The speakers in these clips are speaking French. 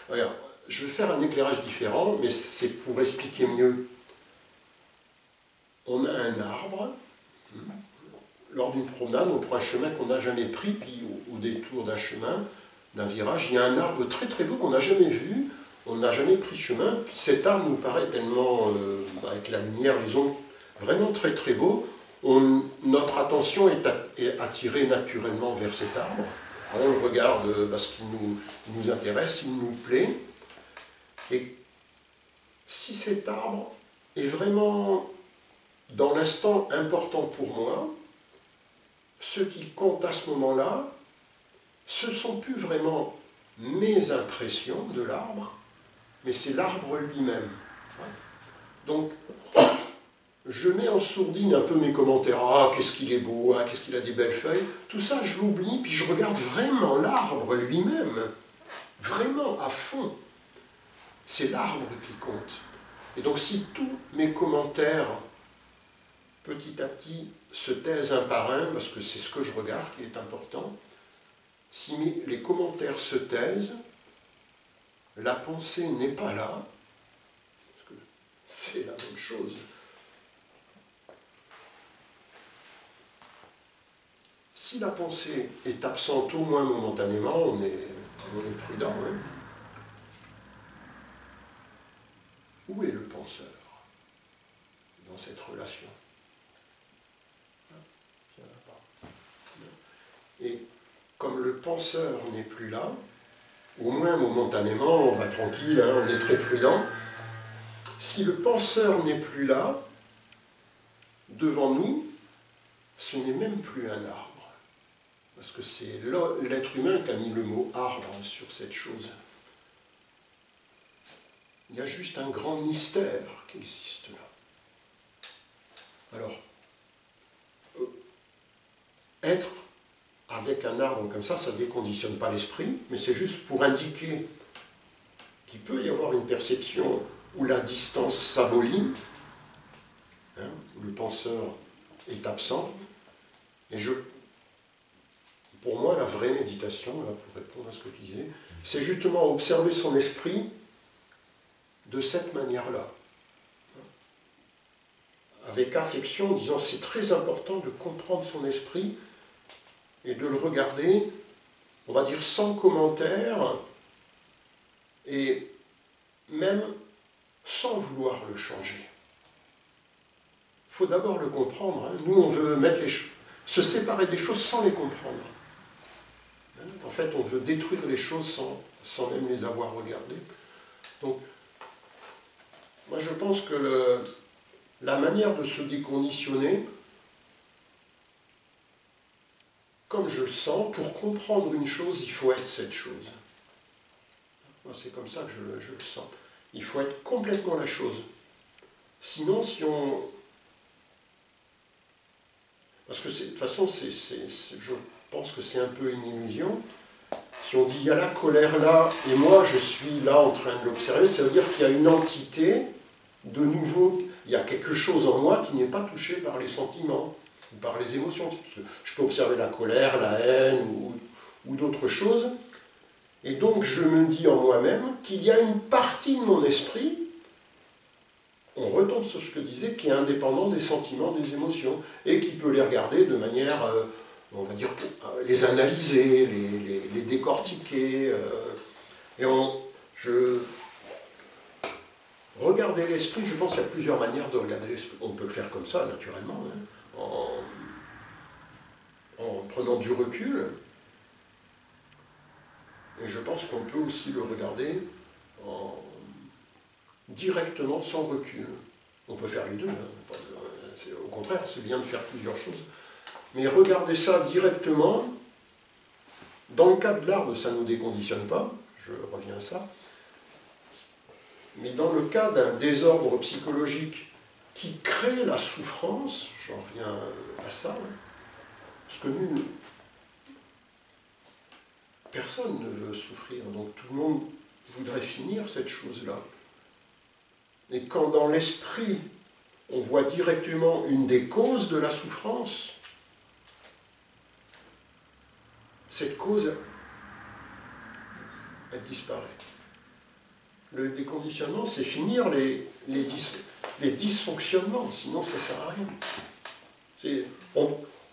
Regarde, je vais faire un éclairage différent, mais c'est pour expliquer mieux. On a un arbre. Lors d'une promenade, on prend un chemin qu'on n'a jamais pris, puis au détour d'un chemin, d'un virage, il y a un arbre très très beau qu'on n'a jamais vu, on n'a jamais pris chemin, puis cet arbre nous paraît tellement, avec la lumière, les ondes, vraiment très très beau, notre attention est attirée naturellement vers cet arbre, on le regarde parce qu'il nous intéresse, il nous plaît, et si cet arbre est vraiment dans l'instant important pour moi, ce qui compte à ce moment-là, ce ne sont plus vraiment mes impressions de l'arbre, mais c'est l'arbre lui-même. Donc, je mets en sourdine un peu mes commentaires. Ah, qu'est-ce qu'il est beau, ah, qu'est-ce qu'il a des belles feuilles. Tout ça, je l'oublie, puis je regarde vraiment l'arbre lui-même. Vraiment, à fond. C'est l'arbre qui compte. Et donc, si tous mes commentaires, petit à petit, se taisent un par un, parce que c'est ce que je regarde qui est important, si les commentaires se taisent, la pensée n'est pas là, parce que c'est la même chose. Si la pensée est absente au moins momentanément, on est prudent. Hein. Où est le penseur dans cette relation? Il n'y en a pas. Et comme le penseur n'est plus là, au moins momentanément, on va tranquille, hein, on est très prudent. Si le penseur n'est plus là, devant nous, ce n'est même plus un arbre. Parce que c'est l'être humain qui a mis le mot arbre sur cette chose. Il y a juste un grand mystère qui existe là. Alors, être avec un arbre comme ça ne déconditionne pas l'esprit, mais c'est juste pour indiquer qu'il peut y avoir une perception où la distance s'abolit, hein, où le penseur est absent. Et pour moi, la vraie méditation, là, pour répondre à ce que tu disais, c'est justement observer son esprit de cette manière-là. Avec affection, en disant c'est très important de comprendre son esprit et de le regarder, on va dire sans commentaire, et même sans vouloir le changer. Il faut d'abord le comprendre. Hein. Nous, on veut se séparer des choses sans les comprendre. Hein. En fait, on veut détruire les choses sans même les avoir regardées. Donc, moi, je pense que la manière de se déconditionner, comme je le sens, pour comprendre une chose, il faut être cette chose. Moi, c'est comme ça que je le sens. Il faut être complètement la chose. Sinon, si on... Parce que de toute façon, je pense que c'est un peu une illusion. Si on dit, il y a la colère là, et moi, je suis là en train de l'observer, ça veut dire qu'il y a une entité, de nouveau, il y a quelque chose en moi qui n'est pas touché par les sentiments, ou par les émotions. Parce que je peux observer la colère, la haine, ou d'autres choses. Et donc, je me dis en moi-même qu'il y a une partie de mon esprit, on retombe sur ce que je disais, qui est indépendant des sentiments, des émotions, et qui peut les regarder de manière, on va dire, les analyser, les décortiquer. Regarder l'esprit, je pense qu'il y a plusieurs manières de regarder l'esprit. On peut le faire comme ça, naturellement, hein, en prenant du recul. Et je pense qu'on peut aussi le regarder directement, sans recul. On peut faire les deux. Hein. Au contraire, c'est bien de faire plusieurs choses. Mais regarder ça directement, dans le cas de l'arbre, ça ne nous déconditionne pas, je reviens à ça. Mais dans le cas d'un désordre psychologique qui crée la souffrance, j'en reviens à ça, hein, parce que nous, personne ne veut souffrir, donc tout le monde voudrait finir cette chose-là. Et quand dans l'esprit, on voit directement une des causes de la souffrance, cette cause, elle disparaît. Le déconditionnement, c'est finir les dysfonctionnements, sinon ça ne sert à rien.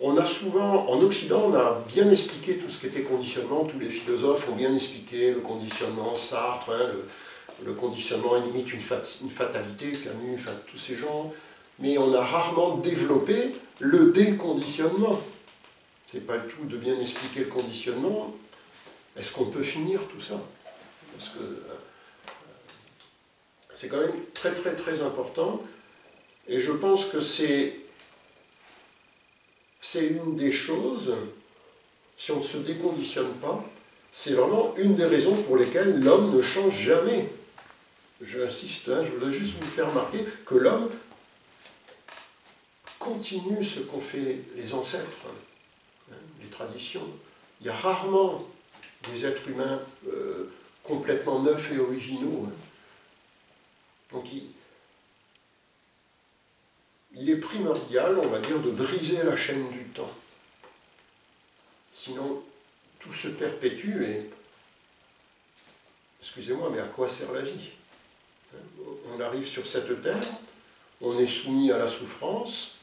On a souvent, en Occident, on a bien expliqué tout ce qu'était conditionnement, tous les philosophes ont bien expliqué le conditionnement, Sartre, hein, le conditionnement est limite une fatalité, Camus, enfin tous ces gens, mais on a rarement développé le déconditionnement. C'est pas le tout de bien expliquer le conditionnement. Est-ce qu'on peut finir tout ça? Parce que c'est quand même très très très important, et je pense que c'est une des choses, si on ne se déconditionne pas, c'est vraiment une des raisons pour lesquelles l'homme ne change jamais. J'insiste, hein, je voudrais juste vous faire remarquer que l'homme continue ce qu'ont fait les ancêtres, hein, les traditions. Il y a rarement des êtres humains complètement neufs et originaux. Hein. Donc il est primordial, on va dire, de briser la chaîne du temps. Sinon, tout se perpétue et, excusez-moi, mais à quoi sert la vie? On arrive sur cette terre, on est soumis à la souffrance,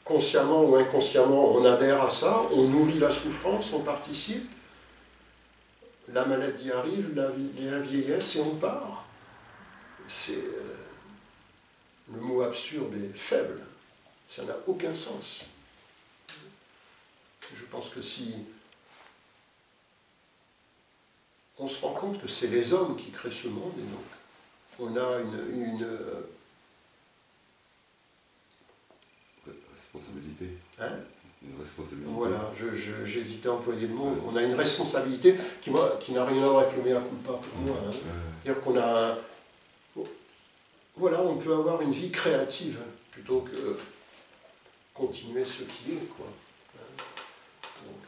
consciemment ou inconsciemment, on adhère à ça, on nourrit la souffrance, on participe, la maladie arrive, la vieillesse et on part. C'est... le mot absurde est faible, ça n'a aucun sens. Je pense que si on se rend compte que c'est les hommes qui créent ce monde, et donc on a une responsabilité. Hein? Une responsabilité. Voilà, j'hésitais à employer le mot. On a une responsabilité qui n'a rien à voir avec le mea culpa pour moi. Hein. C'est-à-dire qu'on a... Voilà, on peut avoir une vie créative plutôt que continuer ce qui est, quoi. Donc,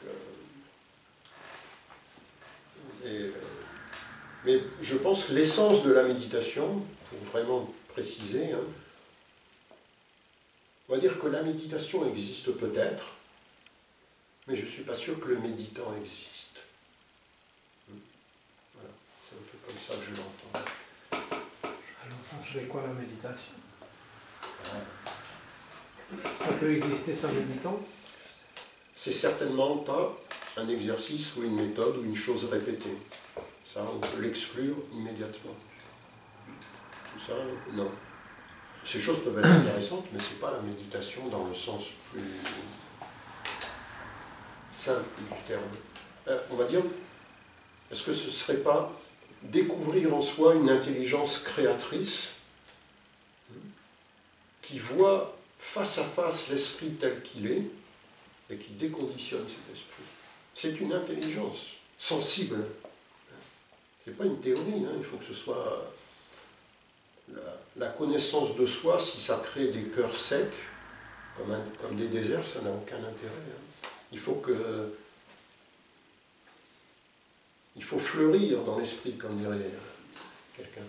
mais je pense que l'essence de la méditation, pour vraiment préciser, hein, on va dire que la méditation existe peut-être, mais je ne suis pas sûr que le méditant existe. Voilà, c'est un peu comme ça que je l'entends. Alors ça serait quoi la méditation? Ça peut exister sans méditant? C'est certainement pas un exercice ou une méthode ou une chose répétée. Ça, on peut l'exclure immédiatement. Tout ça, non. Ces choses peuvent être intéressantes, mais ce n'est pas la méditation dans le sens plus simple du terme. On va dire, est-ce que ce ne serait pas découvrir en soi une intelligence créatrice qui voit face à face l'esprit tel qu'il est et qui déconditionne cet esprit? C'est une intelligence sensible. Ce n'est pas une théorie, hein. Il faut que ce soit la connaissance de soi. Si ça crée des cœurs secs, comme des déserts, ça n'a aucun intérêt. Hein. Il faut fleurir dans l'esprit, comme dirait quelqu'un.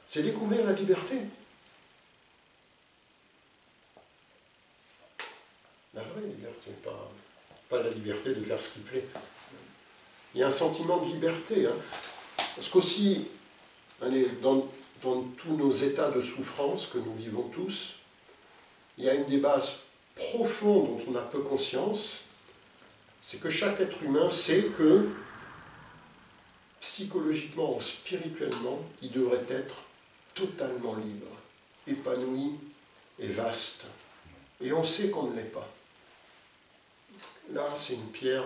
C'est découvrir la liberté. La vraie liberté, pas la liberté de faire ce qui plaît. Il y a un sentiment de liberté. Hein. Parce qu'aussi, dans tous nos états de souffrance que nous vivons tous, il y a une des bases profondes dont on a peu conscience, c'est que chaque être humain sait que, psychologiquement ou spirituellement, il devrait être totalement libre, épanoui et vaste. Et on sait qu'on ne l'est pas. Là, c'est une pierre,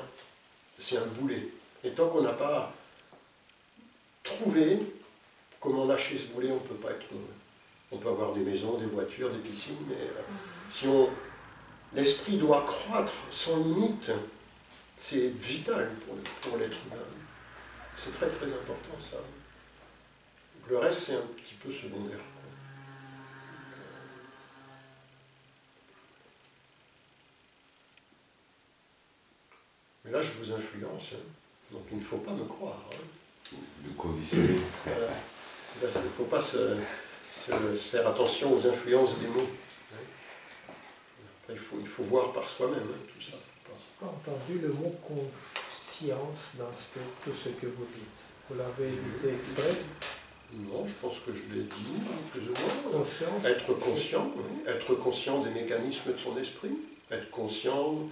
c'est un boulet. Et tant qu'on n'a pas trouvé comment lâcher ce boulet, on ne peut pas être heureux. On peut avoir des maisons, des voitures, des piscines, mais si l'esprit doit croître sans limite, c'est vital pour l'être humain. C'est très très important ça. Donc, le reste, c'est un petit peu secondaire. Mais là, je vous influence, hein. Donc il ne faut pas me croire. Hein. Le conditionner. Voilà. Il ne faut pas se faire attention aux influences des mots. Après, il faut voir par soi-même, hein, tout ça. Je n'ai pas entendu le mot conscience dans tout ce que vous dites. Vous l'avez évité exprès. Non, je pense que je l'ai dit, plus ou moins. Conscience. Être conscient, oui. Être conscient des mécanismes de son esprit, être conscient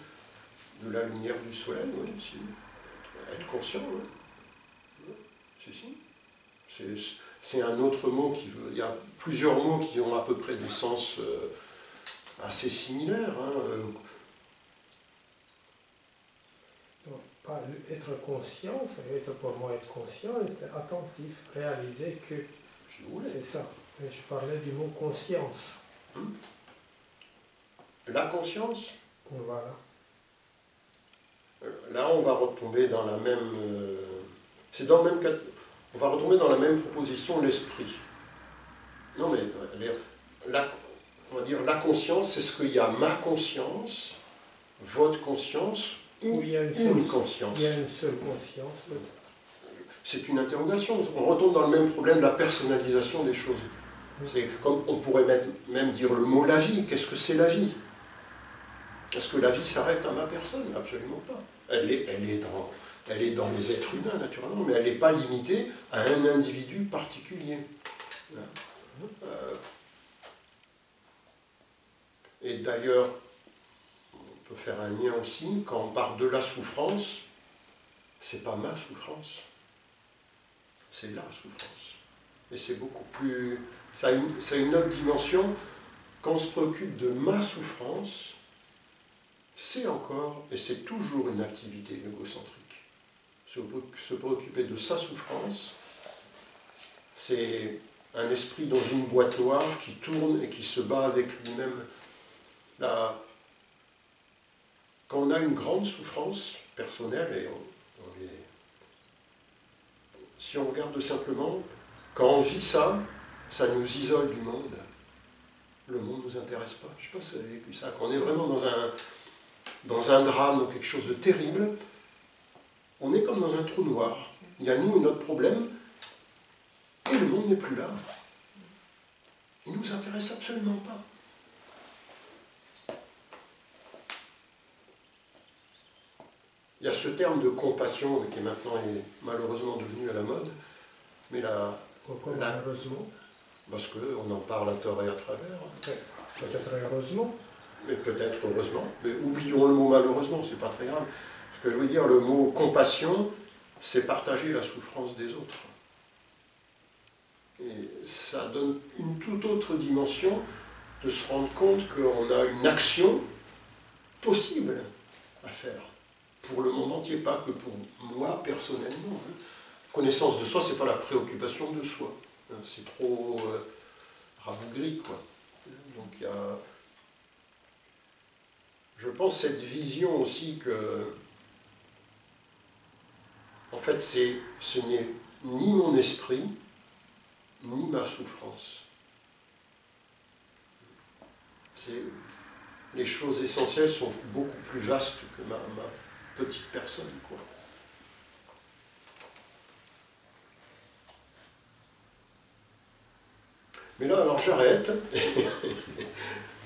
de la lumière du soleil, oui, si. Être conscient, oui. Si, si. C'est un autre mot qui veut. Il y a plusieurs mots qui ont à peu près des sens assez similaires. Hein. Donc, être conscient, ça veut être pour moi être conscient, être attentif, réaliser que Si vous voulez. c'est ça. Mais je parlais du mot conscience. La conscience. Voilà. Là, on va retomber dans la même. C'est dans le même cas. On va retomber dans la même proposition, l'esprit. Non, mais on va dire la conscience, c'est ce qu'il y a ma conscience, votre conscience ou Il y a une conscience. Il y a une seule conscience. C'est une interrogation. On retombe dans le même problème de la personnalisation des choses. C'est comme on pourrait même dire le mot la vie. Qu'est-ce que c'est la vie? Est-ce que la vie s'arrête à ma personne? Absolument pas. Elle est dans les êtres humains, naturellement, mais elle n'est pas limitée à un individu particulier. Et d'ailleurs, on peut faire un lien aussi, quand on parle de la souffrance, c'est pas ma souffrance, c'est la souffrance. Et c'est beaucoup plus... Ça a une autre dimension. Quand on se préoccupe de ma souffrance, c'est encore, et c'est toujours une activité égocentrique. Se préoccuper de sa souffrance, c'est un esprit dans une boîte noire qui tourne et qui se bat avec lui-même. Quand on a une grande souffrance personnelle, et si on regarde simplement, quand on vit ça, ça nous isole du monde. Le monde ne nous intéresse pas. Je ne sais pas si vous avez vécu ça. Quand on est vraiment dans un drame, dans quelque chose de terrible, on est comme dans un trou noir. Il y a nous et notre problème, et le monde n'est plus là. Il ne nous intéresse absolument pas. Il y a ce terme de compassion qui est maintenant malheureusement devenu à la mode, mais Pourquoi malheureusement? Parce qu'on en parle à tort et à travers. Peut-être heureusement. Mais peut-être heureusement. Mais oublions le mot malheureusement, c'est pas très grave. Ce que je veux dire, le mot compassion, c'est partager la souffrance des autres. Et ça donne une toute autre dimension de se rendre compte qu'on a une action possible à faire pour le monde entier, pas que pour moi personnellement. Connaissance de soi, c'est pas la préoccupation de soi. C'est trop rabougri, quoi. Donc il y a... Je pense cette vision aussi que, en fait, ce n'est ni mon esprit, ni ma souffrance. Les choses essentielles sont beaucoup plus vastes que ma petite personne, quoi. Mais là, alors j'arrête.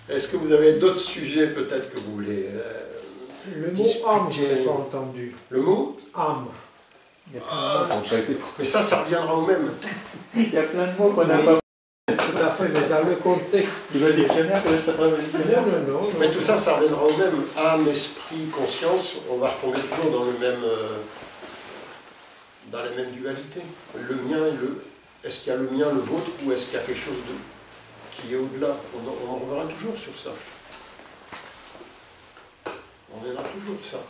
Est-ce que vous avez d'autres sujets peut-être que vous voulez Le mot âme, je n'ai pas entendu. Le mot âme. Mais ça reviendra au même. Il y a plein de mots qu'on n'a pas. Tout à fait, mais dans le contexte. Tu veux le dictionnaire que je te prenne le dictionnaire? Non. Mais tout ça reviendra au même. Âme, esprit, conscience, on va retomber toujours dans dans la même dualité. Le mien et le... Est-ce qu'il y a le mien, le vôtre, ou est-ce qu'il y a quelque chose qui est au-delà? On en reviendra toujours sur ça. On reviendra toujours sur ça.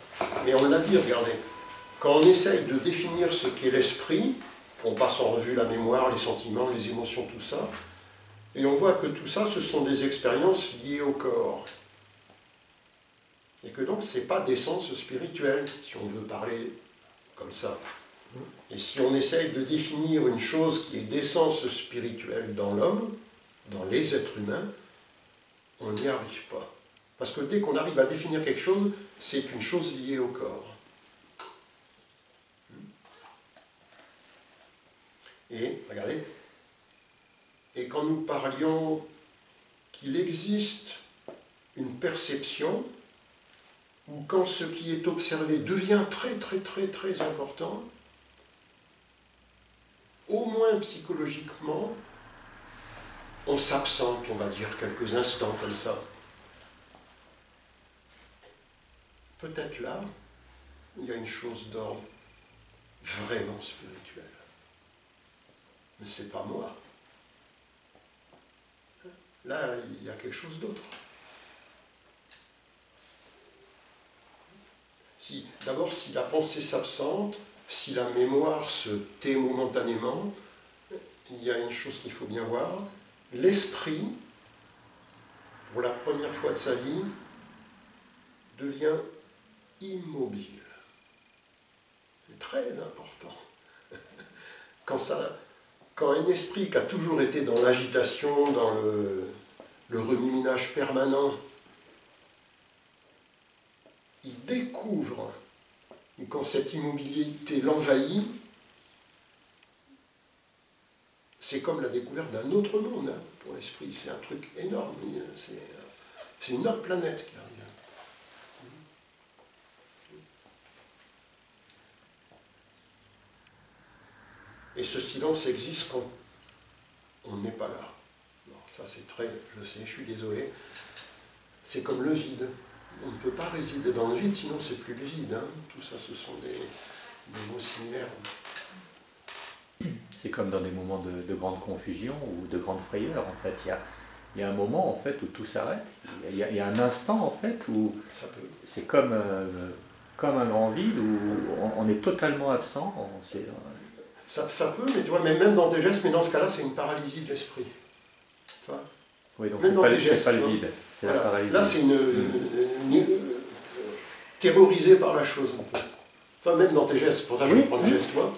Mais on l'a dit, regardez, quand on essaye de définir ce qu'est l'esprit, on passe en revue la mémoire, les sentiments, les émotions, tout ça, et on voit que tout ça, ce sont des expériences liées au corps. Et que donc, ce n'est pas d'essence spirituelle, si on veut parler comme ça. Et si on essaye de définir une chose qui est d'essence spirituelle dans l'homme, dans les êtres humains, on n'y arrive pas. Parce que dès qu'on arrive à définir quelque chose, c'est une chose liée au corps. Et, regardez, et quand nous parlions qu'il existe une perception, ou quand ce qui est observé devient très très très très important, au moins psychologiquement, on s'absente, on va dire, quelques instants comme ça. Peut-être là, il y a une chose d'ordre vraiment spirituel. Mais ce n'est pas moi. Là, il y a quelque chose d'autre. D'abord, si la pensée s'absente, si la mémoire se tait momentanément, il y a une chose qu'il faut bien voir. L'esprit, pour la première fois de sa vie, devient immobile. C'est très important. Quand un esprit qui a toujours été dans l'agitation, dans le remue-ménage permanent, il découvre, quand cette immobilité l'envahit, c'est comme la découverte d'un autre monde hein, pour l'esprit. C'est un truc énorme. C'est une autre planète qui arrive. Et ce silence existe quand on n'est pas là. Alors, ça c'est très, je sais, je suis désolé. C'est comme le vide. On ne peut pas résider dans le vide, sinon c'est plus le vide. Hein. Tout ça, ce sont des mots similaires. C'est comme dans des moments de grande confusion ou de grande frayeur, en fait. Il y a un moment, en fait, où tout s'arrête. Il y a un instant, en fait, où c'est comme un grand vide, où on est totalement absent. Ça peut, mais tu vois, même dans tes gestes, mais dans ce cas-là, c'est une paralysie de l'esprit. Tu vois ? Oui, donc c'est pas le vide, c'est voilà. La paralysie. Là, c'est terrorisé par la chose. Enfin, même dans tes gestes, c'est pour ça que je prends les gestes, toi.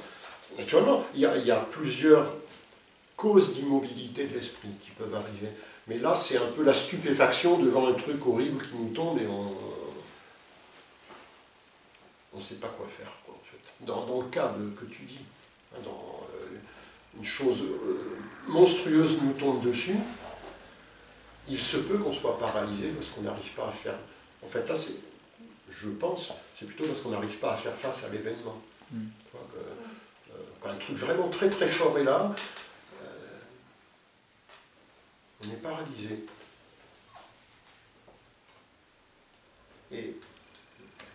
Naturellement, il y a plusieurs causes d'immobilité de l'esprit qui peuvent arriver. Mais là, c'est un peu la stupéfaction devant un truc horrible qui nous tombe et on ne sait pas quoi faire, quoi, en fait. Dans le cas que tu dis, dans une chose monstrueuse nous tombe dessus, il se peut qu'on soit paralysé parce qu'on n'arrive pas à faire... En fait, là, je pense, c'est plutôt parce qu'on n'arrive pas à faire face à l'événement. Quand un truc vraiment très très fort est là, on est paralysé. Et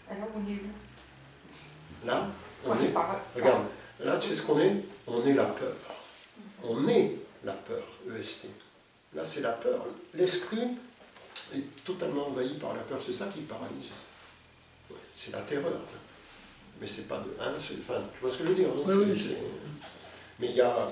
alors on est où? Là, on est... Regarde, là, tu sais ce qu'on est? On est la peur. On est la peur, EST. Là, c'est la peur. L'esprit est totalement envahi par la peur. C'est ça qui paralyse. C'est la terreur. Mais c'est pas de... Hein, enfin, tu vois ce que je veux dire hein, oui. Mais il y a...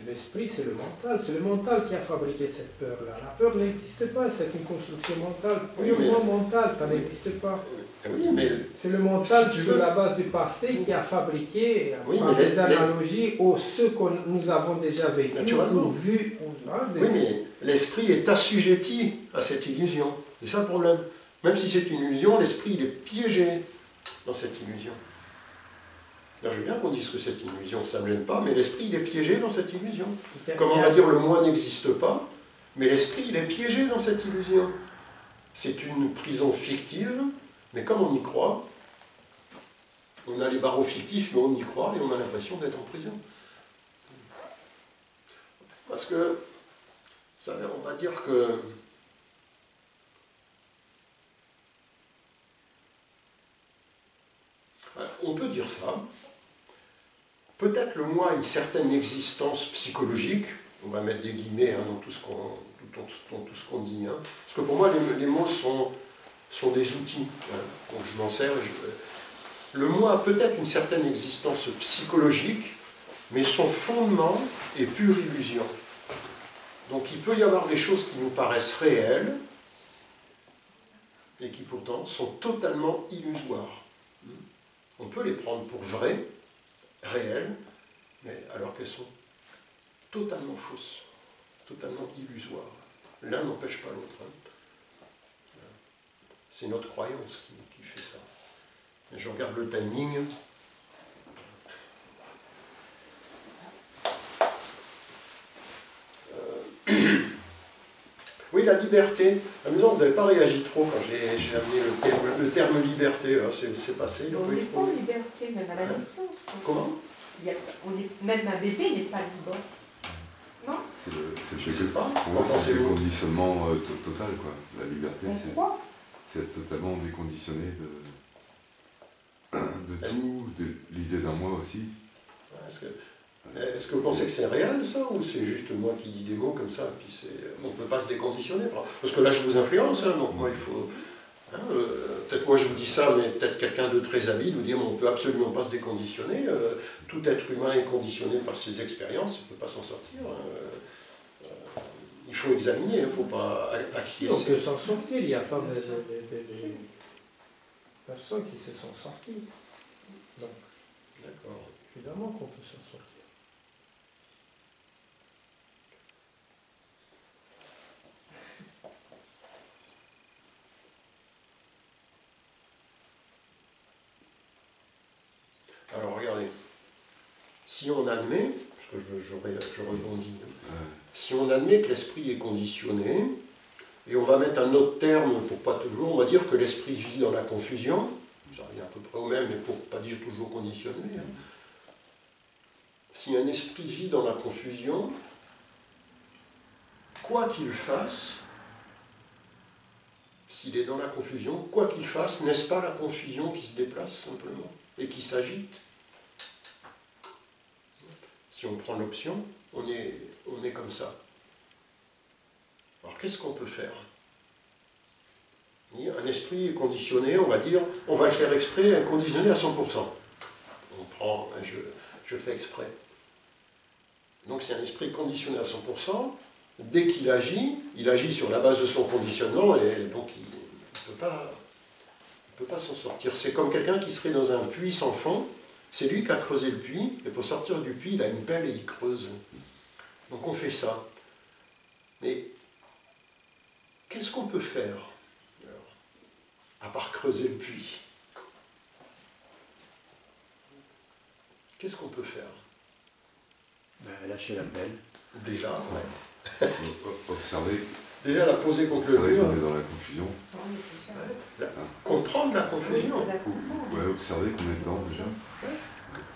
L'esprit, c'est le mental. C'est le mental qui a fabriqué cette peur-là. La peur n'existe pas. C'est une construction mentale. Purement mentale, ça n'existe pas. Oui, mais... C'est le mental qui, sur la base du passé, qui a fabriqué par des analogies aux ceux que nous avons déjà vécu ou vus. Oui, mais l'esprit est assujetti à cette illusion. C'est ça le problème. Même si c'est une illusion, l'esprit il est piégé dans cette illusion. Alors, je veux bien qu'on dise que c'est une illusion, ça ne me gêne pas, mais l'esprit il est piégé dans cette illusion. Comme on va dire le moi n'existe pas, mais l'esprit il est piégé dans cette illusion. C'est une prison fictive, mais comme on y croit, on a les barreaux fictifs, mais on y croit et on a l'impression d'être en prison. Parce que, on va dire que on peut dire ça. Peut-être le moi a une certaine existence psychologique, on va mettre des guillemets hein, dans tout ce qu'on dit. Hein. Parce que pour moi, les mots sont des outils. Hein. Donc je m'en sers. Le moi a peut-être une certaine existence psychologique, mais son fondement est pure illusion. Donc il peut y avoir des choses qui nous paraissent réelles, et qui pourtant sont totalement illusoires. On peut les prendre pour vraies, réelles, mais alors qu'elles sont totalement fausses, totalement illusoires. L'un n'empêche pas l'autre. Hein. C'est notre croyance qui fait ça. Et je regarde le timing. Oui, la liberté. Amusant, vous n'avez pas réagi trop quand j'ai amené le terme liberté. C'est passé. On n'est pas en liberté, même à la naissance. Comment? Même un bébé n'est pas libre. Non? Je sais pas. C'est le conditionnement total, quoi. La liberté, Pourquoi? c'est être totalement déconditionné de tout, de l'idée d'un moi aussi. Est-ce que vous pensez que c'est réel, ça, ou c'est juste moi qui dis des mots comme ça, puis on ne peut pas se déconditionner? Parce que là, je vous influence, hein, donc moi, il faut... Hein, peut-être moi, je vous dis ça, mais peut-être quelqu'un de très habile vous dit on ne peut absolument pas se déconditionner. Tout être humain est conditionné par ses expériences, il ne peut pas s'en sortir. Il faut examiner, il ne faut pas acquiescer. On peut s'en sortir, il y a pas de personnes qui se sont sorties. Donc, d'accord. Évidemment qu'on peut s'en sortir. Alors regardez, si on admet, parce que je rebondis, si on admet que l'esprit est conditionné, et on va mettre un autre terme pour pas toujours, on va dire que l'esprit vit dans la confusion, ça revient à peu près au même, mais pour pas dire toujours conditionné. Hein. Si un esprit vit dans la confusion, quoi qu'il fasse, s'il est dans la confusion, quoi qu'il fasse, n'est-ce pas la confusion qui se déplace simplement et qui s'agite? Si on prend l'option, on est comme ça. Alors qu'est-ce qu'on peut faire? Un esprit est conditionné, on va dire, on va le faire exprès, conditionné à 100%. On prend, je fais exprès. Donc c'est un esprit conditionné à 100%. Dès qu'il agit, il agit sur la base de son conditionnement et donc il ne peut pas s'en sortir. C'est comme quelqu'un qui serait dans un puits sans fond. C'est lui qui a creusé le puits, et pour sortir du puits, il a une pelle et il creuse. Donc on fait ça. Mais qu'est-ce qu'on peut faire, alors, à part creuser le puits? Qu'est-ce qu'on peut faire? Lâcher la pelle. Déjà, ouais. Observer. Déjà la poser contre le mur. On est dans la confusion. Comprendre la confusion. Ouais, observer qu'on est dedans déjà.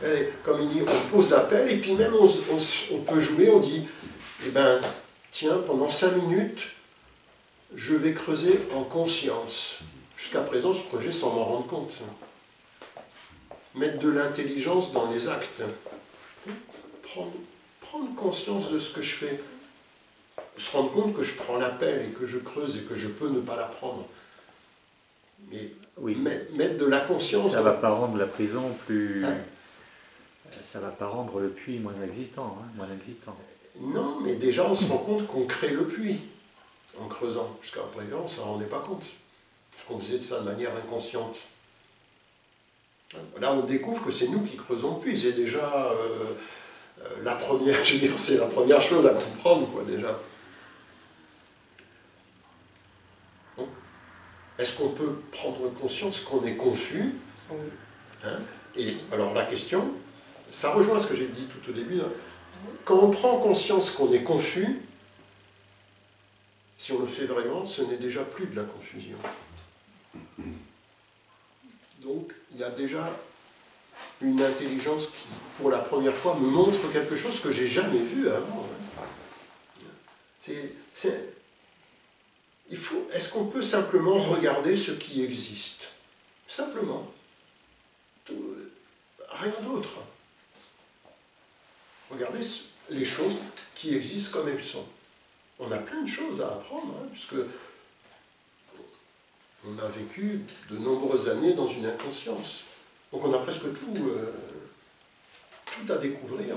Allez, comme il dit, on pose la pelle et puis même on peut jouer, on dit, eh ben, tiens, pendant 5 minutes, je vais creuser en conscience. Jusqu'à présent, je creusais sans m'en rendre compte. Mettre de l'intelligence dans les actes. Prendre conscience de ce que je fais. Se rendre compte que je prends la pelle et que je creuse et que je peux ne pas la prendre. Mais oui. Mettre de la conscience. Ça ne va pas rendre la prison plus... Ça ne va pas rendre le puits moins existant. Non, mais déjà on se rend compte qu'on crée le puits en creusant. Jusqu'à présent, on ne s'en rendait pas compte. Parce qu'on faisait de ça de manière inconsciente. Là, on découvre que c'est nous qui creusons le puits. C'est déjà la première, je veux dire, c'est la première chose à comprendre, quoi, déjà. Donc, est-ce qu'on peut prendre conscience qu'on est confus, hein? Et alors la question, ça rejoint ce que j'ai dit tout au début. Hein. Quand on prend conscience qu'on est confus, si on le fait vraiment, ce n'est déjà plus de la confusion. Donc, il y a déjà une intelligence qui, pour la première fois, me montre quelque chose que j'ai jamais vu avant. Est-ce qu'on peut simplement regarder ce qui existe? Simplement. Rien d'autre. Regardez les choses qui existent comme elles sont. On a plein de choses à apprendre, hein, puisque on a vécu de nombreuses années dans une inconscience. Donc on a presque tout à découvrir.